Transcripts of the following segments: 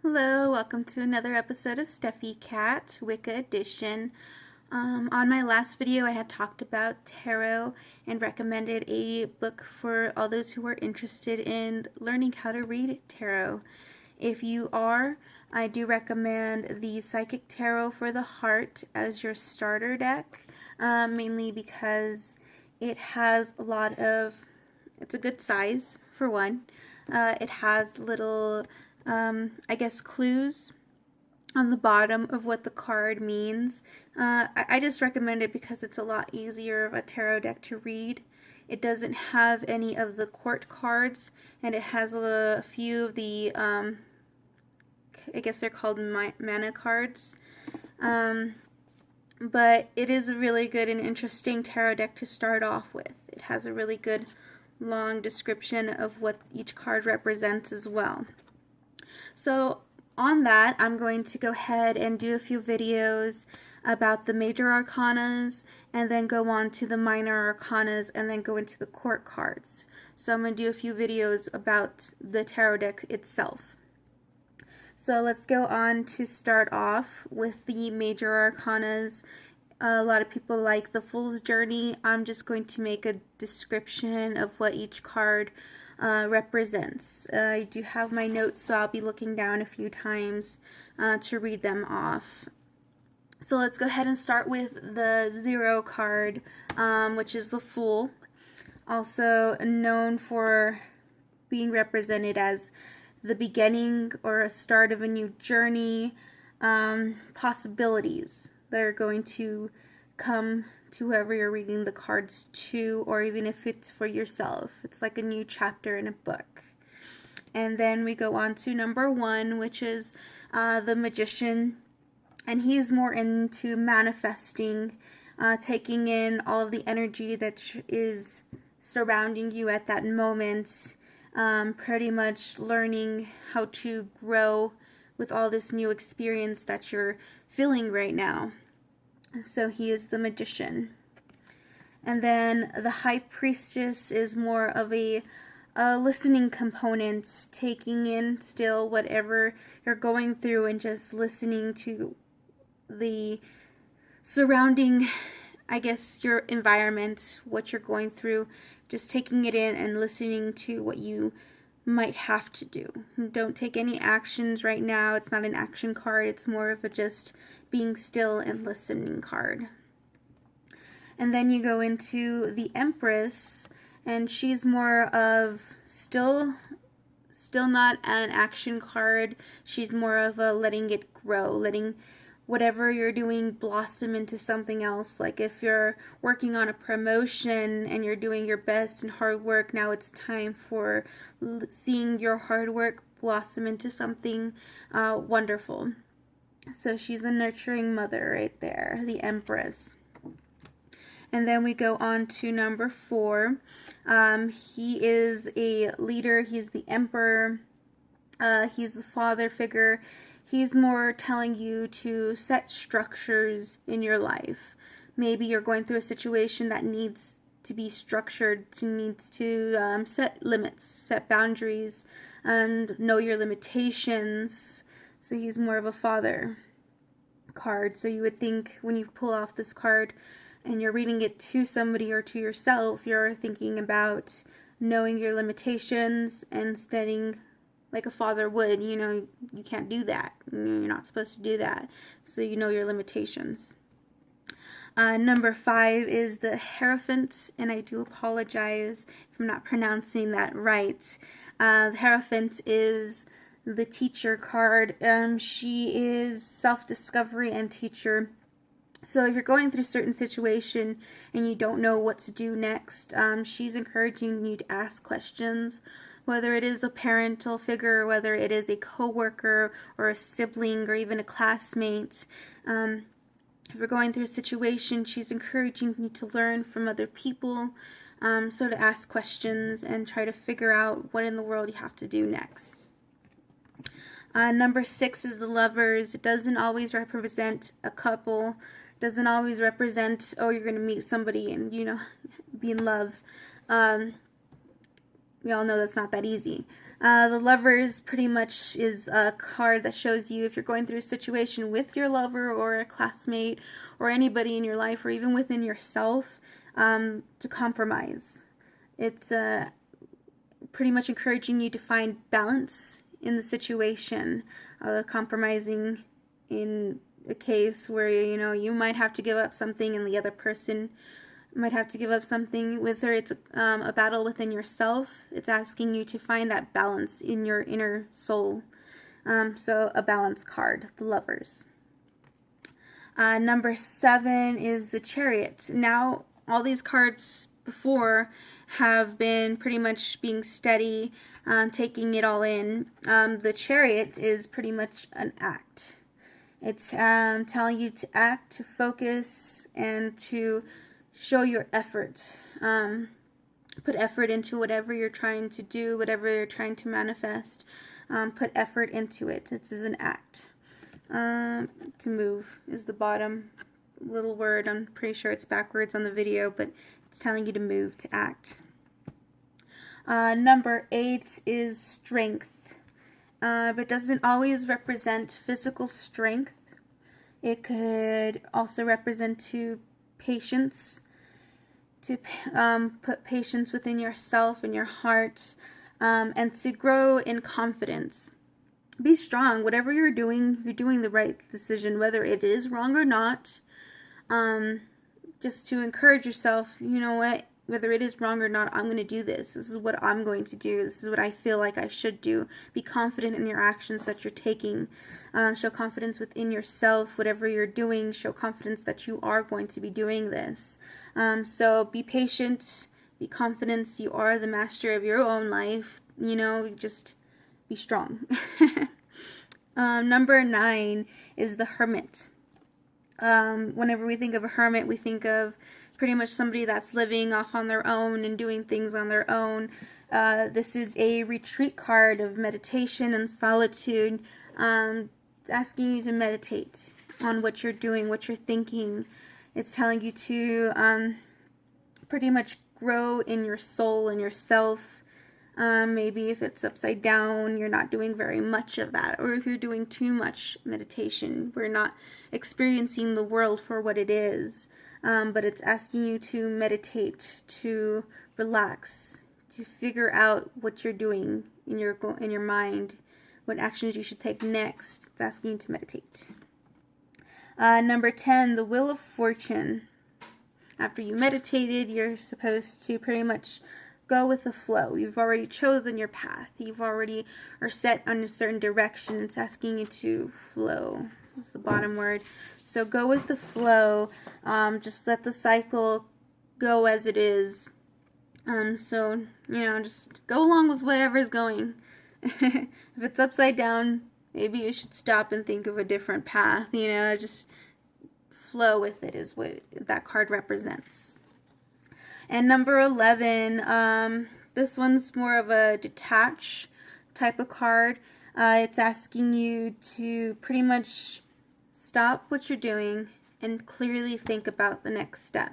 Hello, welcome to another episode of StefyKaT, Wicca Edition. On my last video, I had talked about tarot and recommended a book for all those who are interested in learning how to read tarot. If you are, I do recommend the Psychic Tarot for the Heart as your starter deck, mainly because it has it's a good size for one. It has little clues on the bottom of what the card means. I just recommend it because it's a lot easier of a tarot deck to read. It doesn't have any of the court cards, and it has a few of the, I guess they're called mana cards. But it is a really good and interesting tarot deck to start off with. It has a really good long description of what each card represents as well. So on that, I'm going to go ahead and do a few videos about the major arcanas and then go on to the minor arcanas and then go into the court cards. So I'm going to do a few videos about the tarot deck itself. So let's go on to start off with the major arcanas. A lot of people like the Fool's Journey. I'm just going to make a description of what each card represents. I do have my notes, so I'll be looking down a few times to read them off. So let's go ahead and start with the 0 card, which is the Fool, also known for being represented as the beginning or a start of a new journey, possibilities that are going to come to whoever you're reading the cards to, or even if it's for yourself. It's like a new chapter in a book. And then we go on to number 1, which is the Magician, and he's more into manifesting, taking in all of the energy that is surrounding you at that moment, pretty much learning how to grow with all this new experience that you're feeling right now. So he is the Magician. And then the High Priestess is more of a listening component, taking in still whatever you're going through and just listening to the surrounding, I guess, your environment, what you're going through, just taking it in and listening to what you might have to do. Don't take any actions right now. It's not an action card. It's more of a just being still and listening card. And then you go into the Empress, and she's more of still not an action card. She's more of a letting it grow, letting whatever you're doing blossom into something else. Like if you're working on a promotion and you're doing your best and hard work, now it's time for seeing your hard work blossom into something wonderful. So she's a nurturing mother right there, the Empress. And then we go on to number 4. He is a leader. He's the Emperor. He's the father figure. He's more telling you to set structures in your life. Maybe you're going through a situation that needs to be structured, needs to set limits, set boundaries, and know your limitations. So he's more of a father card. So you would think when you pull off this card and you're reading it to somebody or to yourself, you're thinking about knowing your limitations and setting like a father would. You know, you can't do that. You're not supposed to do that. So you know your limitations. Number 5 is the Hierophant, and I do apologize if I'm not pronouncing that right. The Hierophant is the teacher card. She is self-discovery and teacher. So if you're going through a certain situation and you don't know what to do next, she's encouraging you to ask questions, whether it is a parental figure, whether it is a coworker or a sibling or even a classmate. If you're going through a situation, she's encouraging you to learn from other people, so to ask questions and try to figure out what in the world you have to do next. Number 6 is the Lovers. It doesn't always represent a couple. Doesn't always represent, oh, you're going to meet somebody and, be in love. We all know that's not that easy. The Lovers pretty much is a card that shows you if you're going through a situation with your lover or a classmate or anybody in your life or even within yourself, to compromise. It's pretty much encouraging you to find balance in the situation, compromising in a case where, you know, you might have to give up something and the other person might have to give up something. Whether it's a battle within yourself, it's asking you to find that balance in your inner soul. So a balance card, the Lovers. Number 7 is the Chariot. Now, all these cards before have been pretty much being steady, taking it all in. The Chariot is pretty much an act. It's telling you to act, to focus, and to show your effort. Put effort into whatever you're trying to do, whatever you're trying to manifest. Put effort into it. This is an act. To move is the bottom little word. I'm pretty sure it's backwards on the video, but it's telling you to move, to act. Number 8 is strength. But it doesn't always represent physical strength. It could also represent patience, to put patience within yourself and your heart, and to grow in confidence. Be strong. Whatever you're doing the right decision, whether it is wrong or not. Just to encourage yourself, you know what, whether it is wrong or not, I'm going to do this. This is what I'm going to do. This is what I feel like I should do. Be confident in your actions that you're taking. Show confidence within yourself. Whatever you're doing, show confidence that you are going to be doing this. So be patient. Be confident. You are the master of your own life. You know, just be strong. Number 9 is the Hermit. Whenever we think of a hermit, we think of pretty much somebody that's living off on their own and doing things on their own. This is a retreat card of meditation and solitude. It's asking you to meditate on what you're doing, what you're thinking. It's telling you to pretty much grow in your soul and yourself. Maybe if it's upside down, you're not doing very much of that. Or if you're doing too much meditation, we're not experiencing the world for what it is. But it's asking you to meditate, to relax, to figure out what you're doing in your mind, what actions you should take next. It's asking you to meditate. Number 10, the Wheel of Fortune. After you meditated, you're supposed to pretty much go with the flow. You've already chosen your path. You've already are set on a certain direction. It's asking you to flow. That's the bottom word. So go with the flow. Just let the cycle go as it is. So, you know, just go along with whatever's going. If it's upside down, maybe you should stop and think of a different path. You know, just flow with it is what that card represents. And number 11, this one's more of a detach type of card. It's asking you to pretty much stop what you're doing and clearly think about the next step.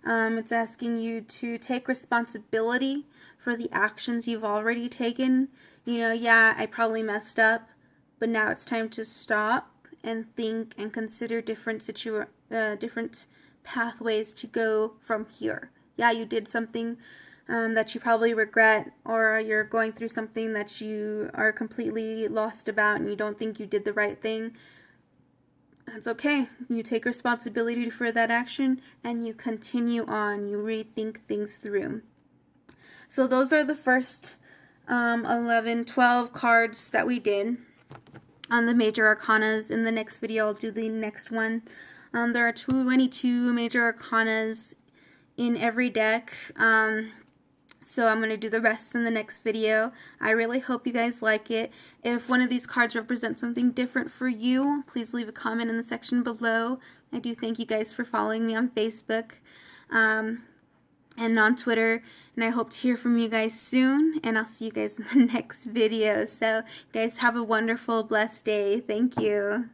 It's asking you to take responsibility for the actions you've already taken. You know, yeah, I probably messed up, but now it's time to stop and think and consider different pathways to go from here. Yeah, you did something that you probably regret, or you're going through something that you are completely lost about and you don't think you did the right thing. That's okay. You take responsibility for that action and you continue on. You rethink things through. So those are the first 12 cards that we did on the major arcanas. In the next video, I'll do the next one. There are 22 major arcanas in every deck, so I'm going to do the rest in the next video. I really hope you guys like it. If one of these cards represents something different for you, please leave a comment in the section below. I do thank you guys for following me on Facebook and on Twitter, and I hope to hear from you guys soon, and I'll see you guys in the next video. So, guys, have a wonderful, blessed day. Thank you.